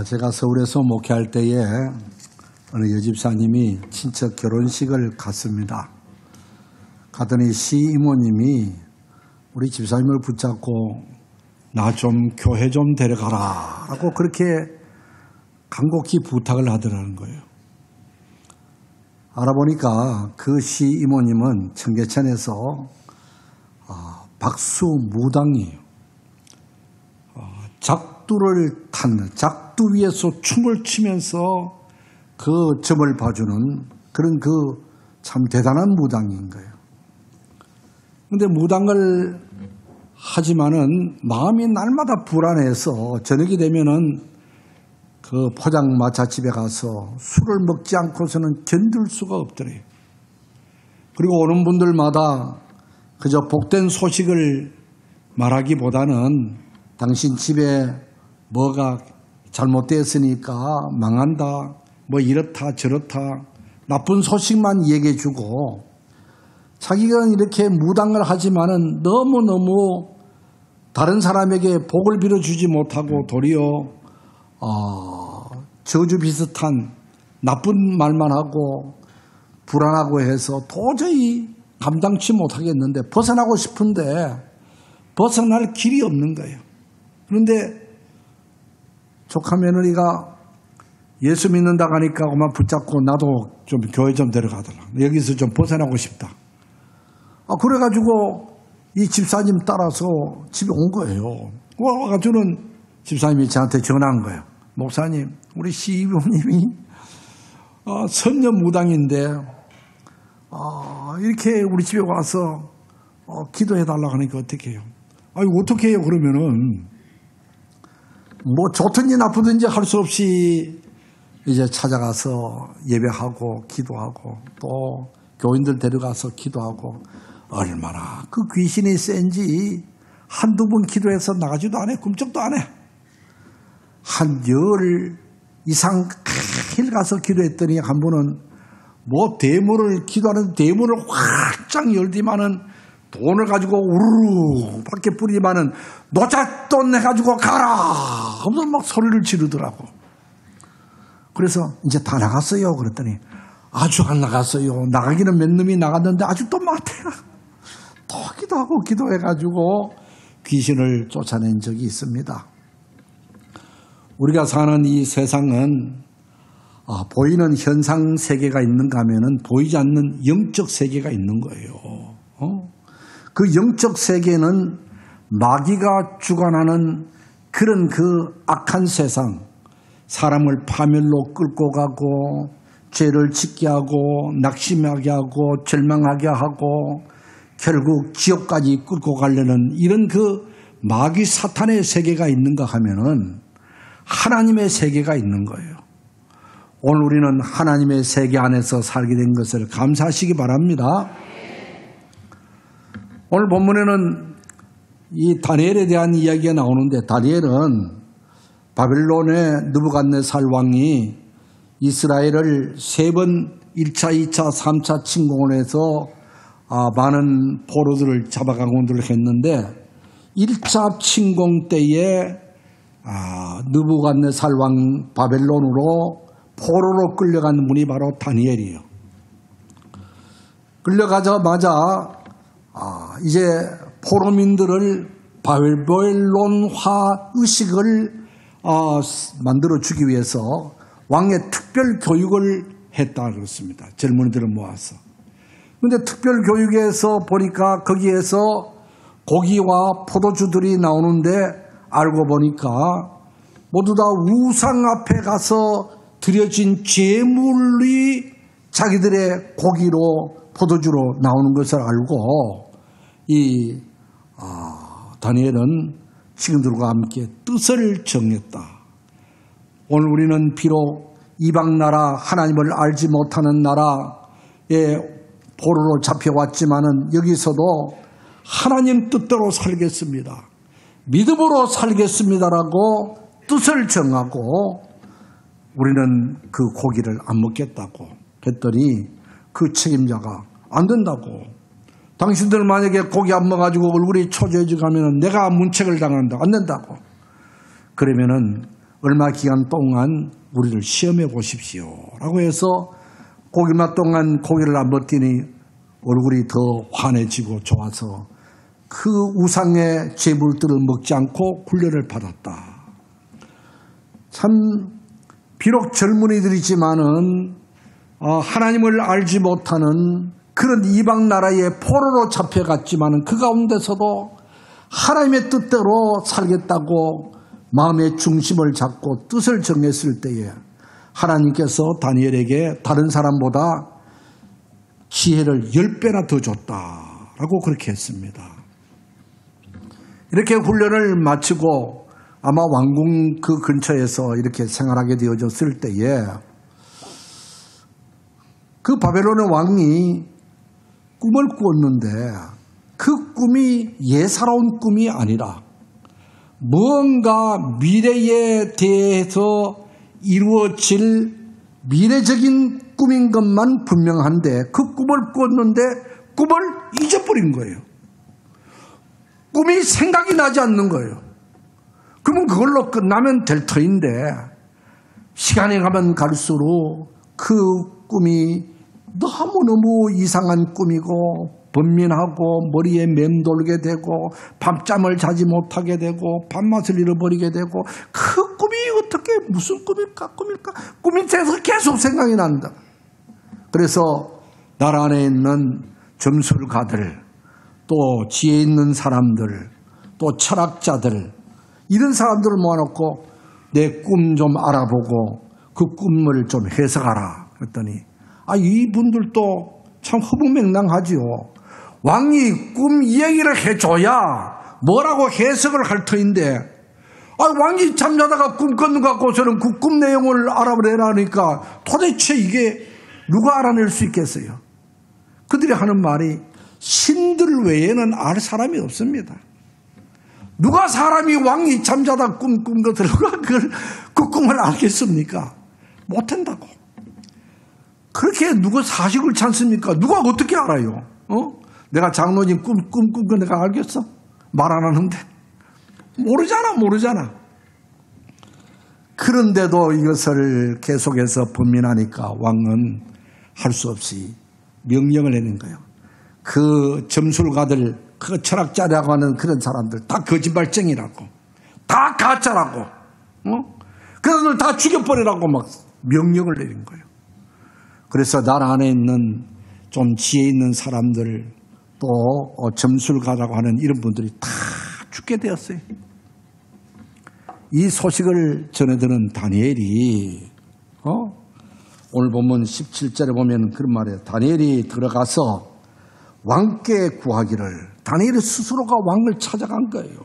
제가 서울에서 목회할 때에 어느 여집사님이 친척 결혼식을 갔습니다. 가더니 시이모님이 우리 집사님을 붙잡고 나 좀 교회 좀 데려가라 라고 그렇게 간곡히 부탁을 하더라는 거예요. 알아보니까 그 시이모님은 청계천에서 박수무당이에요. 작두를 타는, 작두 위에서 춤을 추면서 그 점을 봐주는 그런 참 대단한 무당인 거예요. 그런데 무당을 하지만은 마음이 날마다 불안해서 저녁이 되면은 그 포장마차집에 가서 술을 먹지 않고서는 견딜 수가 없더래요. 그리고 오는 분들마다 그저 복된 소식을 말하기보다는 당신 집에 뭐가 잘못되었으니까 망한다, 뭐 이렇다 저렇다 나쁜 소식만 얘기해주고 자기가 이렇게 무당을 하지만은 너무너무 다른 사람에게 복을 빌어주지 못하고 도리어 저주 비슷한 나쁜 말만 하고 불안하고 해서 도저히 감당치 못하겠는데 벗어나고 싶은데 벗어날 길이 없는 거예요. 그런데 조카 며느리가 예수 믿는다고 하니까 그만 붙잡고 나도 좀 교회 좀 데려가더라. 여기서 좀 벗어나고 싶다. 그래가지고 이 집사님 따라서 집에 온 거예요. 와가지고는 집사님이 저한테 전화한 거예요. 목사님, 우리 시이모님이 선녀 무당인데 이렇게 우리 집에 와서 기도해달라고 하니까 어떻게 해요? 어떻게 해요? 그러면은 뭐 좋든지 나쁘든지 할 수 없이 이제 찾아가서 예배하고 기도하고 또 교인들 데려가서 기도하고 얼마나 그 귀신이 센지 한두 번 기도해서 나가지도 않아. 꿈쩍도 안 해. 한 열 이상 매일 가서 기도했더니 한 번은 뭐 대문을 기도하는 대문을 활짝 열디만은 돈을 가지고 우르르 밖에 뿌리지만은 노잣돈 내가지고 가라 하면서 막 소리를 지르더라고. 그래서 이제 다 나갔어요. 그랬더니 아주 안 나갔어요. 나가기는 몇 놈이 나갔는데 아직도 많대요. 또 기도하고 기도해가지고 귀신을 쫓아낸 적이 있습니다. 우리가 사는 이 세상은 보이는 현상 세계가 있는가 하면은 보이지 않는 영적 세계가 있는 거예요. 그 영적 세계는 마귀가 주관하는 그런 그 악한 세상, 사람을 파멸로 끌고 가고 죄를 짓게 하고 낙심하게 하고 절망하게 하고 결국 지옥까지 끌고 가려는 이런 그 마귀 사탄의 세계가 있는가 하면은 하나님의 세계가 있는 거예요. 오늘 우리는 하나님의 세계 안에서 살게 된 것을 감사하시기 바랍니다. 오늘 본문에는 이 다니엘에 대한 이야기가 나오는데 다니엘은 바벨론의 느부갓네살 왕이 이스라엘을 3번 1차, 2차, 3차 침공을 해서 많은 포로들을 잡아가곤들 했는데 1차 침공 때에 느부갓네살 왕 바벨론으로 포로로 끌려간 분이 바로 다니엘이에요. 끌려가자마자 이제 포로민들을 바벨론화 의식을 만들어주기 위해서 왕의 특별 교육을 했다 그렇습니다. 젊은이들을 모아서. 그런데 특별 교육에서 보니까 거기에서 고기와 포도주들이 나오는데 알고 보니까 모두 다 우상 앞에 가서 드려진 제물이 자기들의 고기로 포도주로 나오는 것을 알고 이 다니엘은 친구들과 함께 뜻을 정했다. 오늘 우리는 비록 이방나라 하나님을 알지 못하는 나라에 포로로 잡혀왔지만은 여기서도 하나님 뜻대로 살겠습니다. 믿음으로 살겠습니다라고 뜻을 정하고 우리는 그 고기를 안 먹겠다고 했더니 그 책임자가 안 된다고. 당신들 만약에 고기 안 먹어가지고 얼굴이 초조해지고 하면 내가 문책을 당한다. 안 된다고. 그러면은 얼마 기간 동안 우리를 시험해 보십시오 라고 해서 고기맛 동안 고기를 안 먹더니 얼굴이 더 환해지고 좋아서 그 우상의 제물들을 먹지 않고 훈련을 받았다. 참 비록 젊은이들이지만은 하나님을 알지 못하는 그런 이방 나라의 포로로 잡혀갔지만은 그 가운데서도 하나님의 뜻대로 살겠다고 마음의 중심을 잡고 뜻을 정했을 때에 하나님께서 다니엘에게 다른 사람보다 지혜를 10배나 더 줬다라고 그렇게 했습니다. 이렇게 훈련을 마치고 아마 왕궁 그 근처에서 이렇게 생활하게 되어졌을 때에 그 바벨론의 왕이 꿈을 꾸었는데 그 꿈이 예사로운 꿈이 아니라 뭔가 미래에 대해서 이루어질 미래적인 꿈인 것만 분명한데 그 꿈을 꾸었는데 꿈을 잊어버린 거예요. 꿈이 생각이 나지 않는 거예요. 그러면 그걸로 끝나면 될 터인데 시간이 가면 갈수록 그 꿈이 너무너무 이상한 꿈이고 번민하고 머리에 맴돌게 되고 밤잠을 자지 못하게 되고 밥맛을 잃어버리게 되고 그 꿈이 어떻게 무슨 꿈일까 꿈이 계속 생각이 난다. 그래서 나라 안에 있는 점술가들 또 지혜 있는 사람들 또 철학자들 이런 사람들을 모아놓고 내 꿈 좀 알아보고 그 꿈을 좀 해석하라 그랬더니 이분들도 참 허무맹랑하지요. 왕이 꿈 이야기를 해줘야 뭐라고 해석을 할 터인데 왕이 잠자다가 꿈 꿨는 것 같고서는 그 꿈 내용을 알아보려니까 도대체 이게 누가 알아낼 수 있겠어요? 그들이 하는 말이 신들 외에는 알 사람이 없습니다. 누가 사람이 왕이 잠자다 꿈 것을 누가 그 꿈을 알겠습니까? 못한다고. 그렇게 누가 사식을 찾습니까? 누가 어떻게 알아요? 내가 장로님 꿈 거 내가 알겠어? 말 안 하는데. 모르잖아. 그런데도 이것을 계속해서 번민하니까 왕은 할 수 없이 명령을 내는 거예요. 그 점술가들, 그 철학자라고 하는 그런 사람들 다 거짓말쟁이라고, 다 가짜라고, 그들을 다 죽여버리라고 막 명령을 내린 거예요. 그래서 나라 안에 있는 좀 지혜 있는 사람들 또 점술가라고 하는 이런 분들이 다 죽게 되었어요. 이 소식을 전해드는 다니엘이 오늘 본문 17절에 보면 그런 말이에요. 다니엘이 들어가서 왕께 구하기를 다니엘이 스스로가 왕을 찾아간 거예요.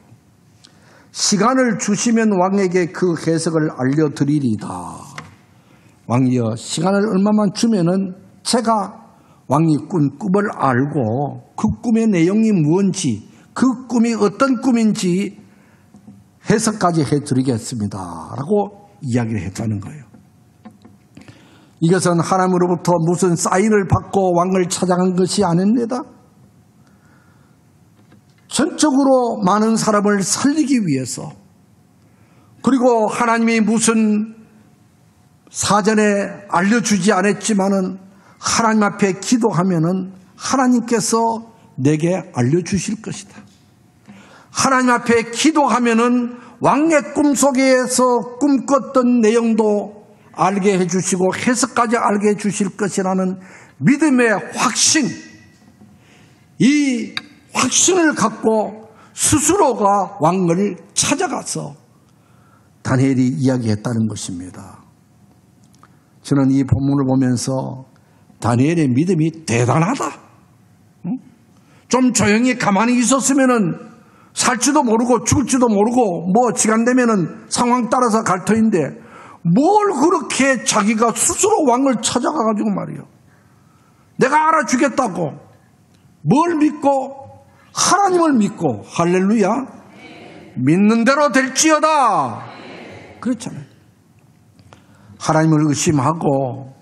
시간을 주시면 왕에게 그 해석을 알려드리리다. 왕이여 시간을 얼마만 주면은 제가 왕이 꾼 꿈을 알고 그 꿈의 내용이 무엇인지 그 꿈이 어떤 꿈인지 해석까지 해드리겠습니다 라고 이야기를 했다는 거예요. 이것은 하나님으로부터 무슨 사인을 받고 왕을 찾아간 것이 아닙니다. 전적으로 많은 사람을 살리기 위해서 그리고 하나님이 무슨 사전에 알려주지 않았지만은 하나님 앞에 기도하면은 하나님께서 내게 알려주실 것이다. 하나님 앞에 기도하면은 왕의 꿈속에서 꿈꿨던 내용도 알게 해주시고 해석까지 알게 해주실 것이라는 믿음의 확신, 이 확신을 갖고 스스로가 왕을 찾아가서 다니엘이 이야기했다는 것입니다. 저는 이 본문을 보면서 다니엘의 믿음이 대단하다. 좀 조용히 가만히 있었으면은 살지도 모르고 죽을지도 모르고 뭐 시간 되면은 상황 따라서 갈 터인데 뭘 그렇게 자기가 스스로 왕을 찾아가가지고 말이요. 내가 알아주겠다고 뭘 믿고 하나님을 믿고 할렐루야 믿는 대로 될지어다 그렇잖아요. 하나님을 의심하고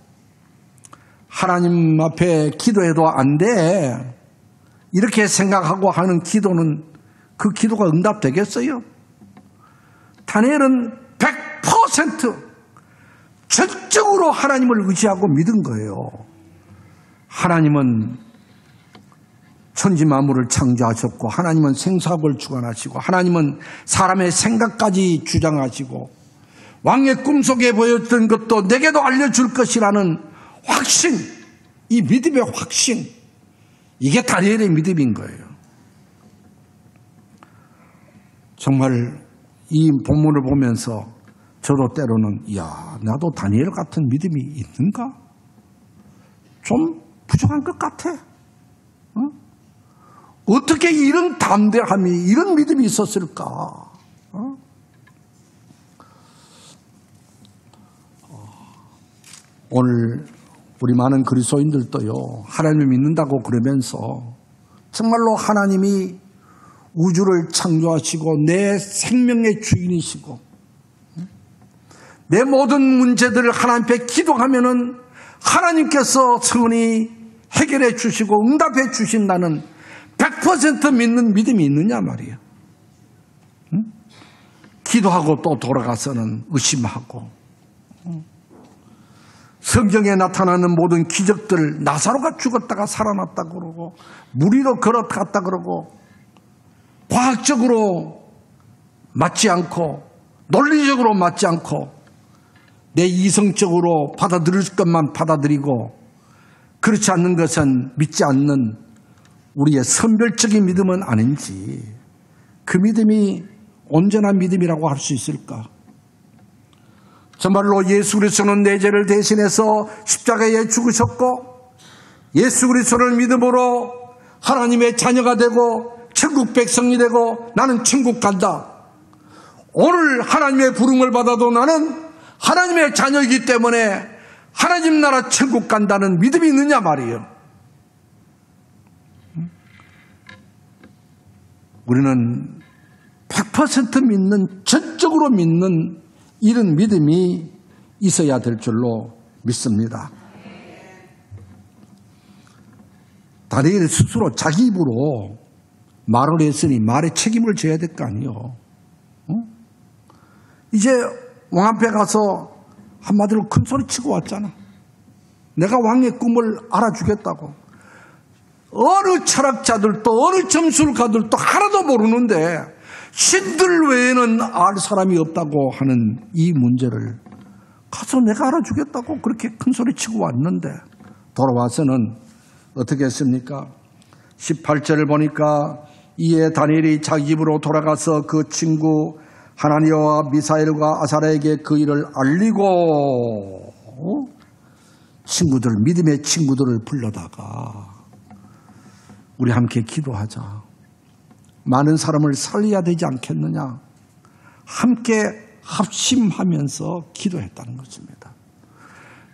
하나님 앞에 기도해도 안 돼 이렇게 생각하고 하는 기도는 그 기도가 응답되겠어요? 다니엘은 100% 전적으로 하나님을 의지하고 믿은 거예요. 하나님은 천지 만물을 창조하셨고, 하나님은 생사학을 주관하시고, 하나님은 사람의 생각까지 주장하시고, 왕의 꿈속에 보였던 것도 내게도 알려줄 것이라는 확신, 이 믿음의 확신, 이게 다니엘의 믿음인 거예요. 정말 이 본문을 보면서 저도 때로는 나도 다니엘 같은 믿음이 있는가? 좀 부족한 것 같아. 어떻게 이런 담대함이, 이런 믿음이 있었을까? 오늘 우리 많은 그리스도인들도요, 하나님을 믿는다고 그러면서 정말로 하나님이 우주를 창조하시고 내 생명의 주인이시고 내 모든 문제들을 하나님 앞에 기도하면은 하나님께서 선히 해결해 주시고 응답해 주신다는 100% 믿는 믿음이 있느냐 말이에요. 기도하고 또 돌아가서는 의심하고, 성경에 나타나는 모든 기적들, 나사로가 죽었다가 살아났다 그러고, 무리로 걸어갔다 그러고, 과학적으로 맞지 않고 논리적으로 맞지 않고 내 이성적으로 받아들일 것만 받아들이고, 그렇지 않는 것은 믿지 않는 우리의 선별적인 믿음은 아닌지, 그 믿음이 온전한 믿음이라고 할 수 있을까? 정말로 예수 그리스도는 내 죄를 대신해서 십자가에 죽으셨고, 예수 그리스도를 믿음으로 하나님의 자녀가 되고 천국 백성이 되고 나는 천국 간다. 오늘 하나님의 부름을 받아도 나는 하나님의 자녀이기 때문에 하나님 나라 천국 간다는 믿음이 있느냐 말이에요. 우리는 100% 믿는, 전적으로 믿는 이런 믿음이 있어야 될 줄로 믿습니다. 다니엘 스스로 자기 입으로 말을 했으니 말에 책임을 져야 될 거 아니에요. 이제 왕 앞에 가서 한마디로 큰 소리 치고 왔잖아. 내가 왕의 꿈을 알아주겠다고. 어느 철학자들도 어느 점술가들도 하나도 모르는데 신들 외에는 알 사람이 없다고 하는 이 문제를 가서 내가 알아주겠다고 그렇게 큰 소리 치고 왔는데, 돌아와서는 어떻게 했습니까? 18절을 보니까 이에 다니엘이 자기 집으로 돌아가서 그 친구 하나니아와 미사엘과 아사랴에게 그 일을 알리고, 친구들, 믿음의 친구들을 불러다가 우리 함께 기도하자. 많은 사람을 살려야 되지 않겠느냐. 함께 합심하면서 기도했다는 것입니다.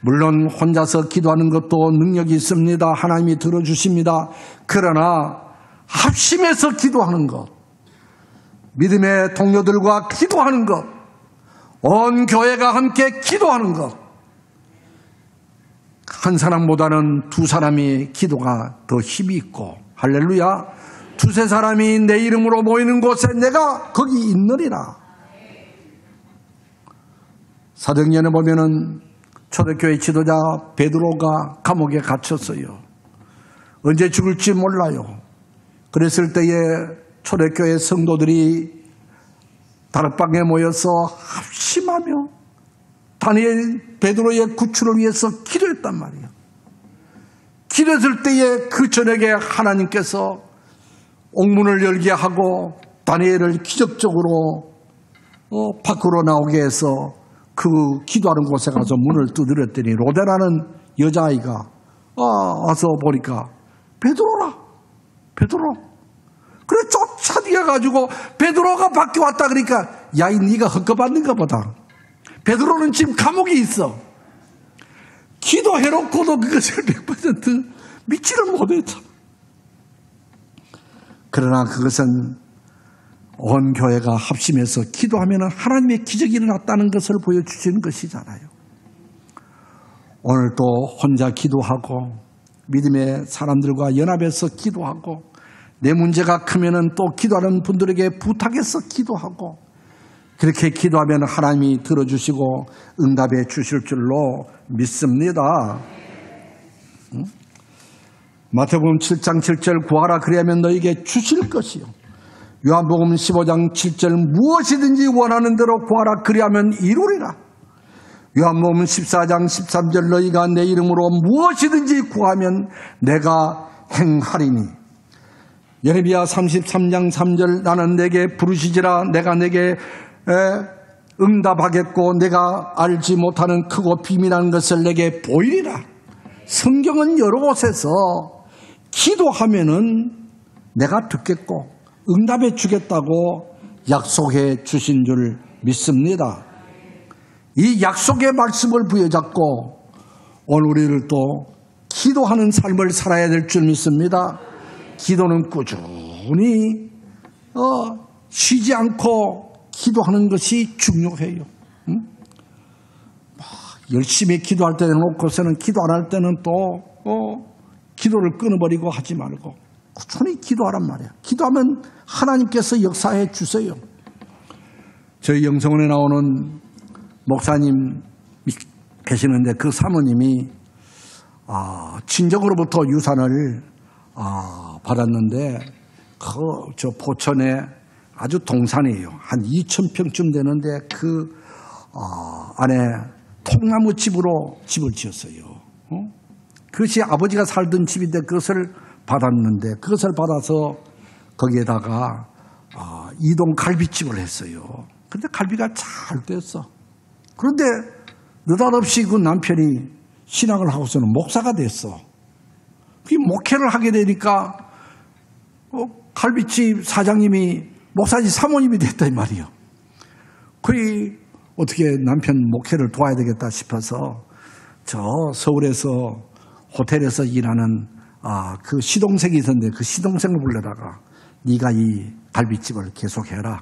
물론 혼자서 기도하는 것도 능력이 있습니다. 하나님이 들어주십니다. 그러나 합심해서 기도하는 것, 믿음의 동료들과 기도하는 것, 온 교회가 함께 기도하는 것, 한 사람보다는 두 사람이 기도가 더 힘이 있고, 할렐루야, 두세 사람이 내 이름으로 모이는 곳에 내가 거기 있느리라. 사도행전에 보면은 초대교회 지도자 베드로가 감옥에 갇혔어요. 언제 죽을지 몰라요. 그랬을 때에 초대교회 성도들이 다락방에 모여서 합심하며 다니엘, 베드로의 구출을 위해서 기도했단 말이에요. 기도했을 때에 그 저녁에 하나님께서 옥문을 열게 하고 다니엘을 기적적으로 밖으로 나오게 해서 그 기도하는 곳에 가서 문을 두드렸더니 로데라는 여자아이가 와서 보니까 베드로라, 베드로. 그래 쫓아뛰어가지고 베드로가 밖에 왔다 그러니까, 야, 네가 헛거받는가 보다. 베드로는 지금 감옥에 있어. 기도해놓고도 그것을 100% 믿지를 못했죠. 그러나 그것은 온 교회가 합심해서 기도하면 하나님의 기적이 일어났다는 것을 보여주시는 것이잖아요. 오늘 또 혼자 기도하고 믿음의 사람들과 연합해서 기도하고 내 문제가 크면은 또 기도하는 분들에게 부탁해서 기도하고 그렇게 기도하면 하나님이 들어주시고 응답해 주실 줄로 믿습니다. 마태복음 7장 7절 구하라 그리하면 너에게 주실 것이요. 요한복음 15장 7절 무엇이든지 원하는 대로 구하라 그리하면 이루리라. 요한복음 14장 13절 너희가 내 이름으로 무엇이든지 구하면 내가 행하리니. 예레미야 33장 3절 나는 내게 부르시지라 내가 내게 응답하겠고 내가 알지 못하는 크고 비밀한 것을 내게 보이리라. 성경은 여러 곳에서 기도하면은 내가 듣겠고 응답해 주겠다고 약속해 주신 줄 믿습니다. 이 약속의 말씀을 부여잡고 오늘 우리를 또 기도하는 삶을 살아야 될 줄 믿습니다. 기도는 꾸준히 쉬지 않고 기도하는 것이 중요해요. 열심히 기도할 때는 놓고서는 기도 안 할 때는 또 기도를 끊어버리고 하지 말고 꾸준히 기도하란 말이야. 기도하면 하나님께서 역사해 주세요. 저희 영성원에 나오는 목사님 계시는데 그 사모님이 친정으로부터 유산을 받았는데 저 포천에 아주 동산이에요. 한 2,000평쯤 되는데 그 안에 통나무 집으로 집을 지었어요. 그것이 아버지가 살던 집인데 그것을 받았는데 그것을 받아서 거기에다가 2동 갈비집을 했어요. 그런데 갈비가 잘 됐어. 그런데 느닷없이 그 남편이 신학을 하고서는 목사가 됐어. 그 목회를 하게 되니까 갈비집 사장님이 목사님 사모님이 됐다 이 말이에요. 거의 어떻게 남편 목회를 도와야 되겠다 싶어서 저 서울에서 호텔에서 일하는 그 시동생이 있었는데 그 시동생을 불러다가 네가 이 갈비집을 계속해라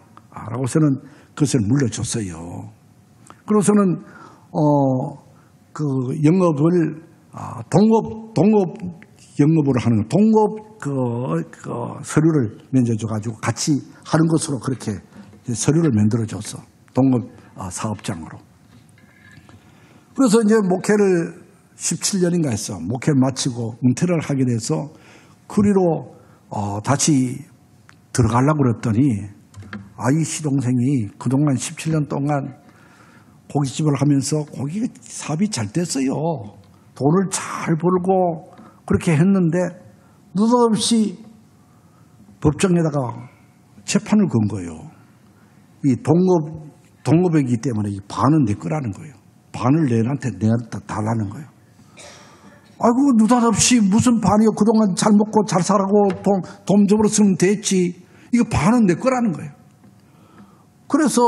라고서는 그것을 물려줬어요. 그래서는 그 영업을 동업 영업을 하는 동업 그 서류를 만들어줘가지고 같이 하는 것으로 그렇게 서류를 만들어줬어. 동업 사업장으로. 그래서 이제 목회를 17년인가 했어. 목회를 마치고 은퇴를 하게 돼서 그리로 다시 들어가려고 그랬더니 이 시동생이 그동안 17년 동안 고깃집을 하면서 고기 사업이 잘 됐어요. 돈을 잘 벌고 그렇게 했는데 느닷없이 법정에다가 재판을 건 거예요. 이 동업이기 때문에 이 반은 내 거라는 거예요. 반을 내한테 달라는 거예요. 아이고 느닷없이 무슨 반이요. 그동안 잘 먹고 잘 살고 돈 벌었으면 됐지. 이거 반은 내 거라는 거예요. 그래서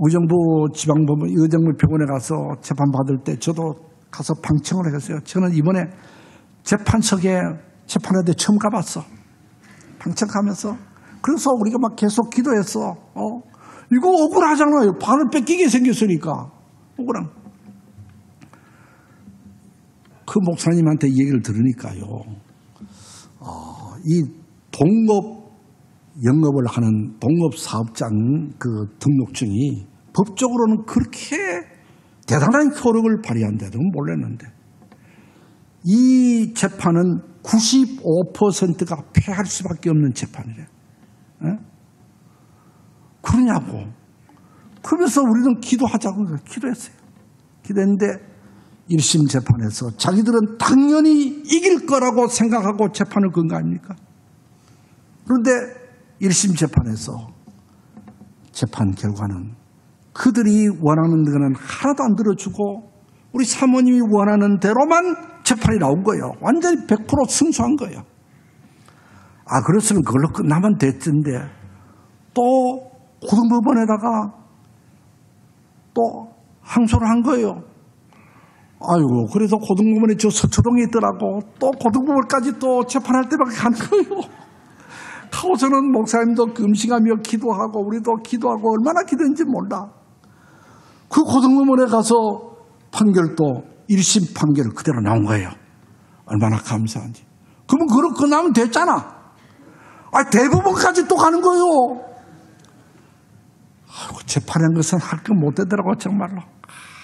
의정부 지방법원 의정부 병원에 가서 재판 받을 때 저도 가서 방청을 했어요. 저는 이번에 재판석에 재판할 때 처음 가봤어. 방청하면서. 그래서 우리가 막 계속 기도했어. 이거 억울하잖아요. 반을 뺏기게 생겼으니까. 억울한. 그 목사님한테 이 얘기를 들으니까요. 이 영업을 하는 동업사업장 그 등록증이 법적으로는 그렇게 대단한 효력을 발휘한다는 몰랐는데 이 재판은 95%가 패할 수밖에 없는 재판이래. 에? 그러냐고. 그러면서 우리는 기도하자고 기도했어요. 기도했는데 1심 재판에서 자기들은 당연히 이길 거라고 생각하고 재판을 건 거 아닙니까? 그런데 1심 재판에서 재판 결과는 그들이 원하는 거는 하나도 안 들어주고 우리 사모님이 원하는 대로만 재판이 나온 거예요. 완전히 100% 승소한 거예요. 그랬으면 그걸로 끝나면 됐는데 또 고등법원에다가 또 항소를 한 거예요. 아이고, 그래서 고등법원에 저 서초동에 있더라고. 또 고등법원까지 또 재판할 때밖에 간 거예요. 하고서는 목사님도 금식하며 기도하고 우리도 기도하고 얼마나 기도했는지 몰라. 그 고등법원에 가서 판결도 1심 판결 그대로 나온 거예요. 얼마나 감사한지. 그러면 그럼 끝나면 됐잖아. 대법원까지 또 가는 거예요. 아이고, 재판한 것은 할 것 못 되더라고 정말로.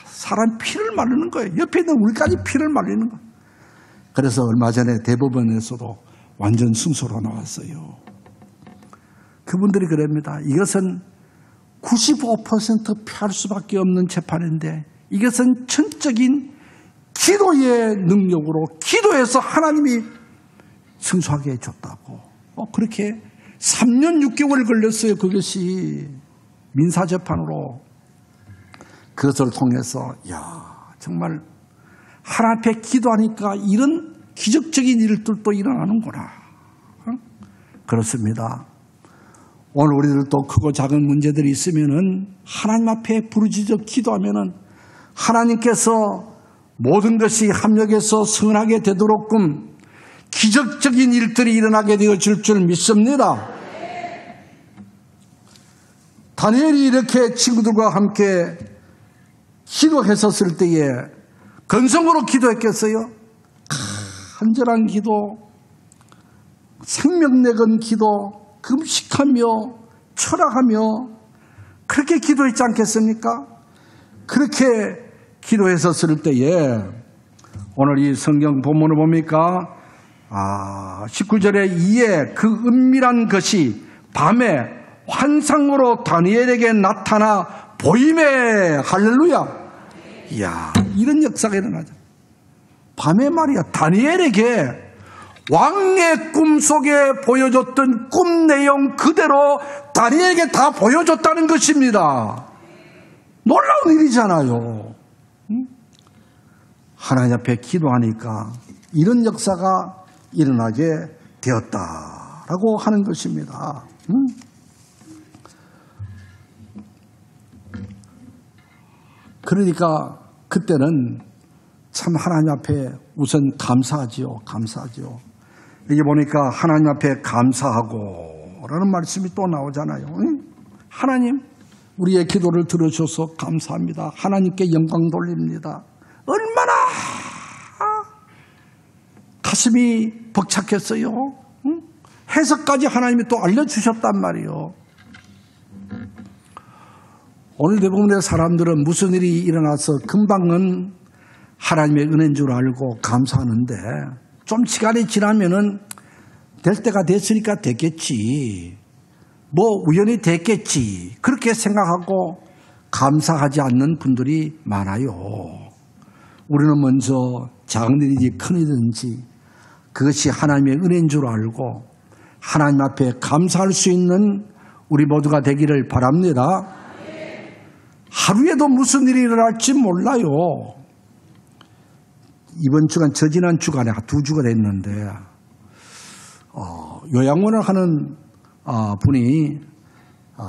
사람 피를 말리는 거예요. 옆에 있는 우리까지 피를 말리는 거예요. 그래서 얼마 전에 대법원에서도 완전 승소로 나왔어요. 그분들이 그럽니다. 이것은 95% 피할 수밖에 없는 재판인데 이것은 전적인 기도의 능력으로 기도해서 하나님이 승소하게 해줬다고. 그렇게 3년 6개월 걸렸어요. 그것이 민사재판으로. 그것을 통해서 정말 하나님 앞에 기도하니까 이런 기적적인 일들도 일어나는구나. 그렇습니다. 오늘 우리들도 크고 작은 문제들이 있으면은 하나님 앞에 부르짖어 기도하면은 하나님께서 모든 것이 합력해서 선하게 되도록끔 기적적인 일들이 일어나게 되어질 줄 믿습니다. 다니엘이 이렇게 친구들과 함께 기도했었을 때에 건성으로 기도했겠어요? 간절한 기도, 생명내건 기도, 금식하며 철학하며 그렇게 기도했지 않겠습니까? 그렇게 기도했었을 때에 오늘 이 성경 본문을 보니까 19절에 이에 그 은밀한 것이 밤에 환상으로 다니엘에게 나타나 보임에 할렐루야. 이야, 이런 역사가 일어나죠. 밤에 말이야 다니엘에게 왕의 꿈속에 보여줬던 꿈 내용 그대로 다니엘에게 다 보여줬다는 것입니다. 놀라운 일이잖아요. 하나님 앞에 기도하니까 이런 역사가 일어나게 되었다라고 하는 것입니다. 그러니까 그때는 참 하나님 앞에 우선 감사하지요. 감사하지요. 여기 보니까 하나님 앞에 감사하고 라는 말씀이 또 나오잖아요. 하나님 우리의 기도를 들어주셔서 감사합니다. 하나님께 영광 돌립니다. 얼마나 가슴이 벅찼겠어요. 해석까지 하나님이 또 알려주셨단 말이에요. 오늘 대부분의 사람들은 무슨 일이 일어나서 금방은 하나님의 은혜인 줄 알고 감사하는데 좀 시간이 지나면은 될 때가 됐으니까 됐겠지. 뭐 우연히 됐겠지. 그렇게 생각하고 감사하지 않는 분들이 많아요. 우리는 먼저 작은 일이든지 큰 일이든지 그것이 하나님의 은혜인 줄 알고 하나님 앞에 감사할 수 있는 우리 모두가 되기를 바랍니다. 하루에도 무슨 일이 일어날지 몰라요. 이번 주간 저지난 주간에 2주가 됐는데 요양원을 하는 분이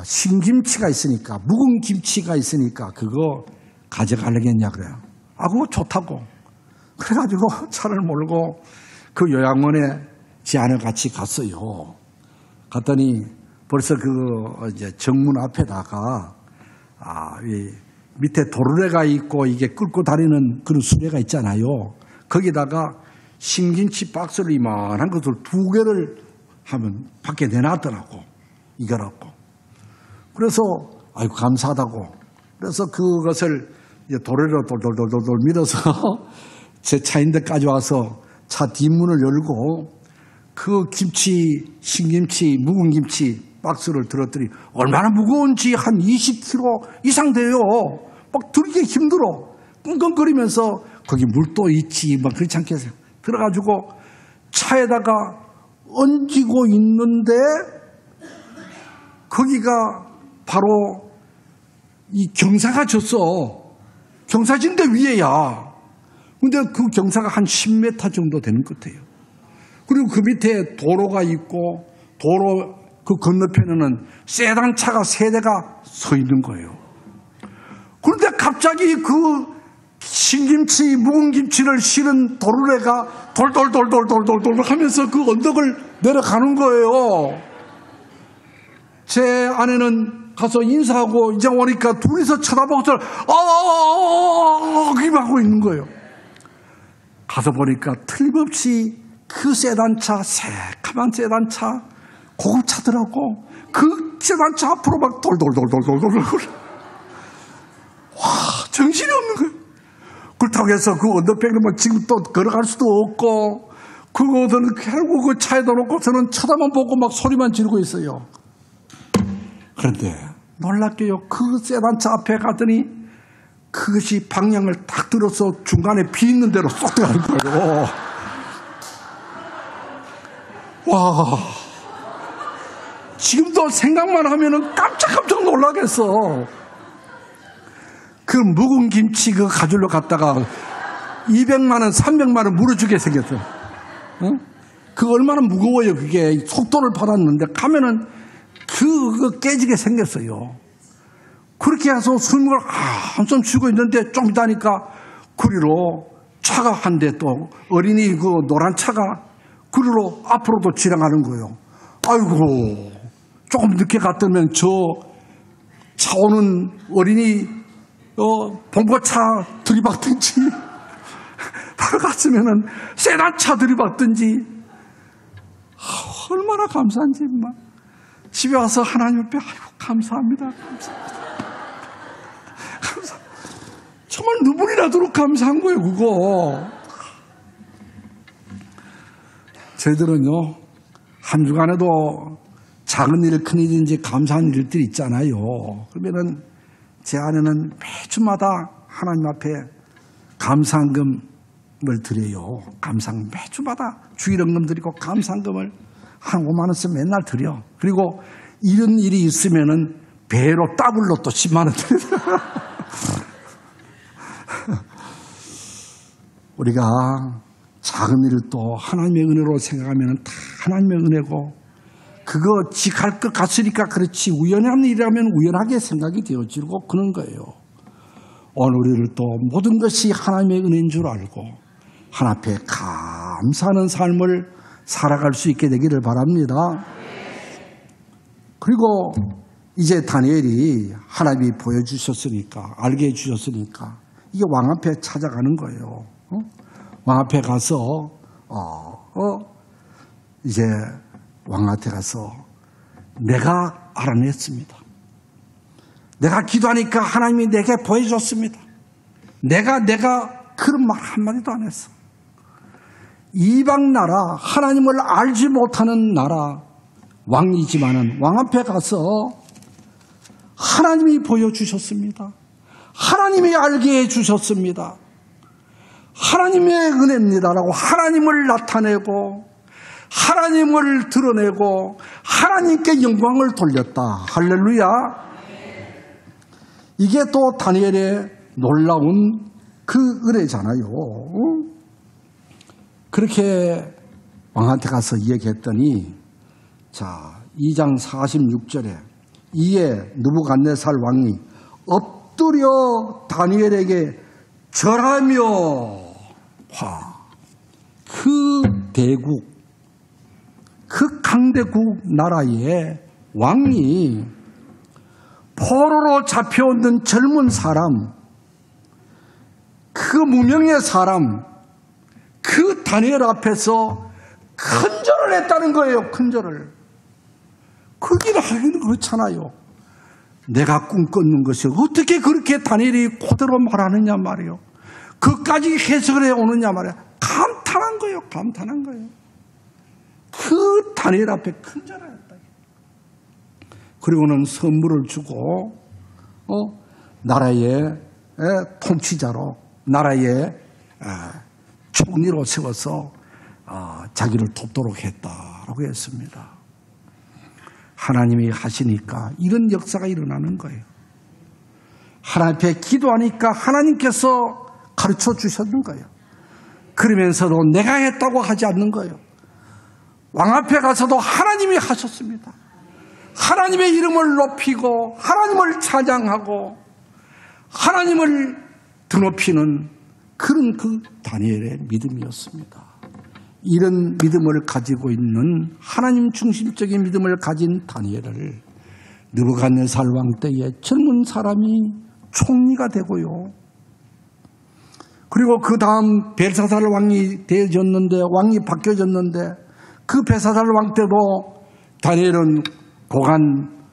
신김치가 있으니까 묵은 김치가 있으니까 그거 가져가려겠냐 그래요. 그거 좋다고. 그래가지고 차를 몰고 그 요양원에 제 아내 같이 갔어요. 갔더니 벌써 그 이제 정문 앞에다가 밑에 도르래가 있고 이게 끌고 다니는 그런 수레가 있잖아요. 거기다가 신김치 박스를 이만한 것을 2개를 하면 밖에 내놨더라고. 이거라고. 그래서 아이고 감사하다고. 그래서 그것을 이제 도르래로 돌돌돌돌 밀어서 제 차인데까지 와서 차 뒷문을 열고 그 김치, 신김치, 묵은 김치 박스를 들었더니 얼마나 무거운지 한 20kg 이상 돼요. 막 들기 힘들어. 끙끙거리면서 거기 물도 있지 막 그렇지 않겠어요. 들어가지고 차에다가 얹히고 있는데 거기가 바로 이 경사가 졌어. 경사진데 위에야. 근데 그 경사가 한 10m 정도 되는 것 같아요. 그리고 그 밑에 도로가 있고 도로 그 건너편에는 세단차가 3대가 서 있는 거예요. 그런데 갑자기 그 신김치, 묵은 김치를 실은 도르래가 돌돌돌돌돌돌돌 하면서 그 언덕을 내려가는 거예요. 제 아내는 가서 인사하고 이제 오니까 둘이서 쳐다보고서 하고 있는 거예요. 가서 보니까 틀림없이 그 세단차, 새카만 세단차, 고급차더라고. 그 재단차 앞으로 막 돌돌돌돌돌돌. 와, 정신이 없는 거예요. 그렇다고 해서 그 언덕백을 뭐 지금 또 걸어갈 수도 없고, 그거는 결국 그 차에다 놓고서는 쳐다만 보고 막 소리만 지르고 있어요. 그런데 놀랍게요, 그 세단차 앞에 가더니 그것이 방향을 딱 들어서 중간에 비 있는 대로 쏙 들어가는 거예요. 와, 지금도 생각만 하면은 깜짝깜짝 놀라겠어. 그 묵은 김치 그 가지러 갔다가 200만 원, 300만 원 물어주게 생겼어. 응? 그 얼마나 무거워요. 그게 속도를 받았는데 가면은 그 깨지게 생겼어요. 그렇게 해서 숨을 한숨 쉬고 있는데 좀 있다니까 그리로 차가 한 대 또 어린이 그 노란 차가 그리로 앞으로도 지나가는 거예요. 아이고, 조금 늦게 갔다면 저 차 오는 어린이 봉고차 들이박든지 바로 갔으면은 세단차 들이박든지 얼마나 감사한지 막 집에 와서 하나님 앞에 아이고 감사합니다. 정말 눈물이 나도록 감사한 거예요. 그거 저희들은요 한 주간에도 작은 일 큰 일인지 감사한 일들이 있잖아요. 그러면은 제 아내는 매주마다 하나님 앞에 감사한금을 드려요. 매주마다 주일헌금 드리고 감사한금을 한 5만 원씩 맨날 드려. 그리고 이런 일이 있으면은 배로 더블로 또 10만 원 드려요. 우리가 작은 일을 또 하나님의 은혜로 생각하면 다 하나님의 은혜고, 그거 지갈 것 같으니까 그렇지 우연한 일이라면 우연하게 생각이 되어지고 그런 거예요. 오늘 우리를 또 모든 것이 하나님의 은혜인 줄 알고 하나님 앞에 감사하는 삶을 살아갈 수 있게 되기를 바랍니다. 그리고 이제 다니엘이 하나님이 보여주셨으니까, 알게 해주셨으니까 이게 왕 앞에 찾아가는 거예요. 왕 앞에 가서 이제 왕 앞에 가서 내가 알아냈습니다. 내가 기도하니까 하나님이 내게 보여줬습니다. 내가 그런 말 한마디도 안 했어. 이방 나라, 하나님을 알지 못하는 나라 왕이지만은 왕 앞에 가서 하나님이 보여주셨습니다. 하나님이 알게 해주셨습니다. 하나님의 은혜입니다라고 하나님을 나타내고 하나님을 드러내고 하나님께 영광을 돌렸다. 할렐루야. 이게 또 다니엘의 놀라운 그 은혜잖아요. 그렇게 왕한테 가서 얘기했더니, 자, 2장 46절에 이에 느부갓네살 왕이 엎드려 다니엘에게 절하며, 그 대국, 그 강대국 나라의 왕이 포로로 잡혀오는 젊은 사람, 그 무명의 사람, 그 다니엘 앞에서 큰절을 했다는 거예요. 큰절을. 그기를 하기는 그렇잖아요. 내가 꿈꿨는 것이 어떻게 그렇게 다니엘이 그대로 말하느냐 말이에요. 그까지 해석을 해오느냐 말이에요. 감탄한 거예요. 감탄한 거예요. 그 다니엘 앞에 큰절을 했다. 그리고는 선물을 주고 나라의 통치자로, 나라의 총리로 세워서 자기를 돕도록 했다라고 했습니다. 하나님이 하시니까 이런 역사가 일어나는 거예요. 하나님 앞에 기도하니까 하나님께서 가르쳐 주셨는 거예요. 그러면서도 내가 했다고 하지 않는 거예요. 왕 앞에 가서도 하나님이 하셨습니다. 하나님의 이름을 높이고 하나님을 찬양하고 하나님을 드높이는 그런 그 다니엘의 믿음이었습니다. 이런 믿음을 가지고 있는 하나님 중심적인 믿음을 가진 다니엘을 느부갓네살 왕 때에 젊은 사람이 총리가 되고요. 그리고 그 다음 벨사살 왕이 되어졌는데, 왕이 바뀌어졌는데, 그 벨사살 왕 때도 다니엘은 고관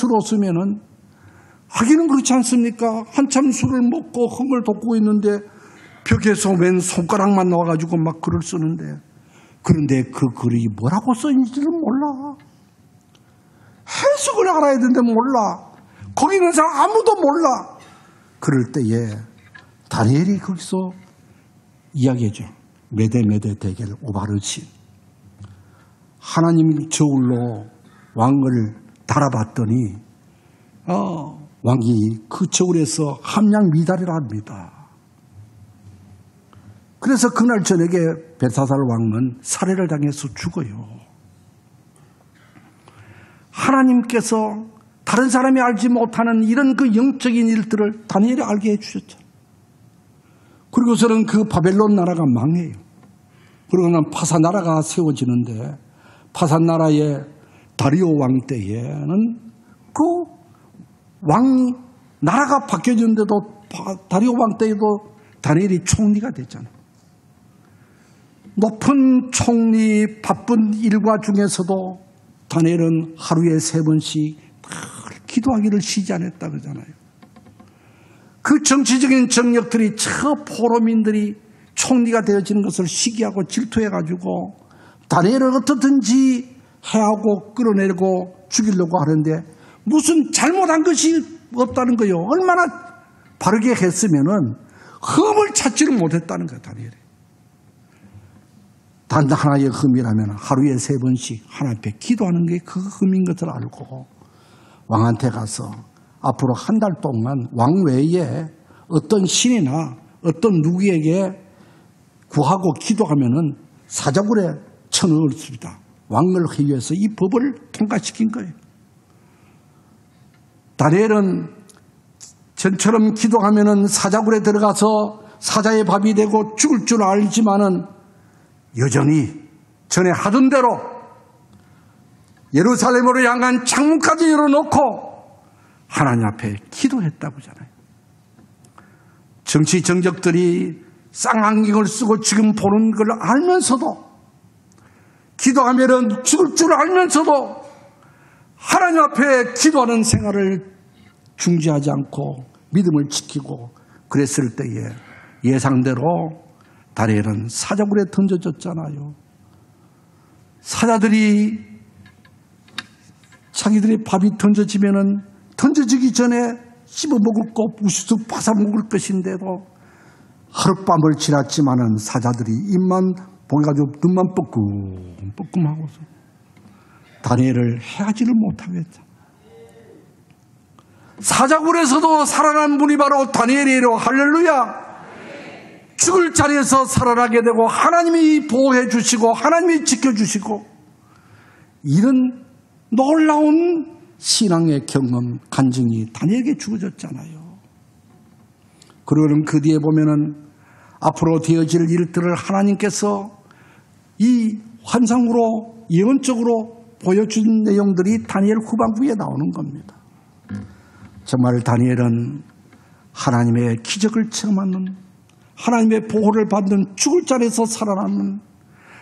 고통스러웠으면은 하기는 그렇지 않습니까? 한참 술을 먹고 흥을 돋고 있는데 벽에서 웬 손가락만 나와가지고 막 글을 쓰는데, 그런데 그 글이 뭐라고 써있는지를 몰라. 해석을 알아야 되는데 몰라. 거기 있는 사람 아무도 몰라. 그럴 때에 다니엘이 거기서 이야기해줘. 메데메데 대겔 오바르신. 하나님 저울로 왕을 달아봤더니 왕이 그 저울에서 함량 미달이라 합니다. 그래서 그날 저녁에 벨사살 왕은 살해를 당해서 죽어요. 하나님께서 다른 사람이 알지 못하는 이런 그 영적인 일들을 다니엘이 알게 해주셨잖아요. 그리고서는 그 바벨론 나라가 망해요. 그러고는 파산 나라가 세워지는데, 파산 나라의 다리오 왕 때에는 그 왕 나라가 바뀌어졌는데도 다리오 왕 때에도 다니엘이 총리가 됐잖아요. 높은 총리 바쁜 일과 중에서도 다니엘은 하루에 3번씩 기도하기를 쉬지 않았다 그러잖아요. 그 정치적인 정력들이 저 포로민들이 총리가 되어지는 것을 시기하고 질투해가지고 다니엘을 어떻든지 해하고 끌어내고 죽이려고 하는데 무슨 잘못한 것이 없다는 거예요. 얼마나 바르게 했으면은 흠을 찾지를 못했다는 거예요, 다니엘이. 단 하나의 흠이라면 하루에 3번씩 하나님 앞에 기도하는 게 그 흠인 것을 알고 왕한테 가서 앞으로 한 달 동안 왕 외에 어떤 신이나 어떤 누구에게 구하고 기도하면은 사자굴에 쳐넣었습니다. 왕을 회유해서 이 법을 통과시킨 거예요. 다니엘은 전처럼 기도하면은 사자굴에 들어가서 사자의 밥이 되고 죽을 줄 알지만은 여전히 전에 하던 대로 예루살렘으로 향한 창문까지 열어놓고 하나님 앞에 기도했다고 하잖아요. 정치 정적들이 쌍안경을 쓰고 지금 보는 걸 알면서도, 기도하면은 죽을 줄 알면서도 하나님 앞에 기도하는 생활을 중지하지 않고 믿음을 지키고 그랬을 때에 예상대로 다니엘은 사자굴에 던져졌잖아요. 사자들이 자기들의 밥이 던져지면은 던져지기 전에 씹어먹을 것, 우수수 파사먹을 것인데도 하룻밤을 지났지만은 사자들이 입만 보여가지고 눈만 뻐끔뻐끔하고서 다니엘을 해하지를 못하겠다. 사자굴에서도 살아난 분이 바로 다니엘이에요. 할렐루야. 죽을 자리에서 살아나게 되고 하나님이 보호해 주시고 하나님이 지켜주시고, 이런 놀라운 신앙의 경험, 간증이 다니엘에게 주어졌잖아요. 그러는 그 뒤에 보면은 앞으로 되어질 일들을 하나님께서 이 환상으로 예언적으로 보여준 내용들이 다니엘 후반부에 나오는 겁니다. 정말 다니엘은 하나님의 기적을 체험하는, 하나님의 보호를 받는, 죽을 자리에서 살아남는,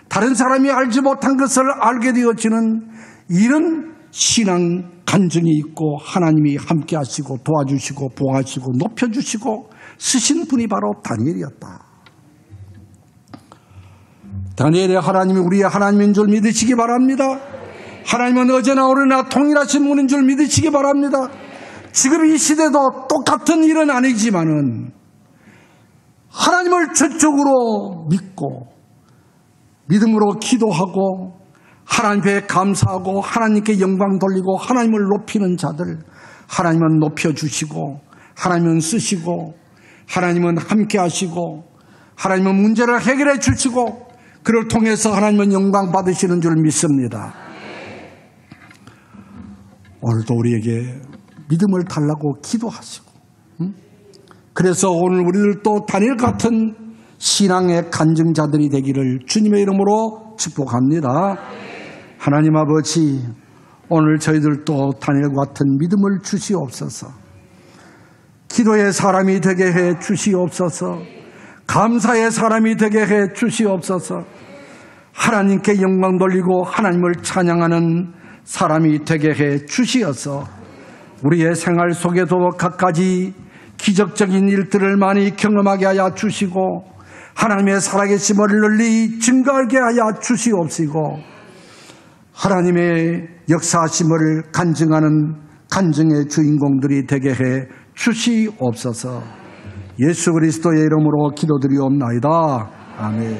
다른 사람이 알지 못한 것을 알게 되어지는 이런 신앙 간증이 있고, 하나님이 함께 하시고 도와주시고 보호하시고 높여주시고 쓰신 분이 바로 다니엘이었다. 다니엘의 하나님이 우리의 하나님인 줄 믿으시기 바랍니다. 하나님은 어제나 오늘나 동일하신 분인 줄 믿으시기 바랍니다. 지금 이 시대도 똑같은 일은 아니지만은 하나님을 전적으로 믿고 믿음으로 기도하고 하나님께 감사하고 하나님께 영광 돌리고 하나님을 높이는 자들, 하나님은 높여주시고 하나님은 쓰시고 하나님은 함께 하시고 하나님은 문제를 해결해 주시고 그를 통해서 하나님은 영광 받으시는 줄 믿습니다. 오늘도 우리에게 믿음을 달라고 기도하시고, 그래서 오늘 우리들도 다니엘 같은 신앙의 간증자들이 되기를 주님의 이름으로 축복합니다. 하나님 아버지, 오늘 저희들도 다니엘 같은 믿음을 주시옵소서. 기도의 사람이 되게 해 주시옵소서. 감사의 사람이 되게 해 주시옵소서. 하나님께 영광 돌리고 하나님을 찬양하는 사람이 되게 해 주시어서 우리의 생활 속에도 갖가지 기적적인 일들을 많이 경험하게 하여 주시고 하나님의 살아계심을 널리 증거하게 하여 주시옵시고 하나님의 역사하심을 간증하는 간증의 주인공들이 되게 해 주시옵소서. 예수 그리스도의 이름으로 기도드리옵나이다. 아멘.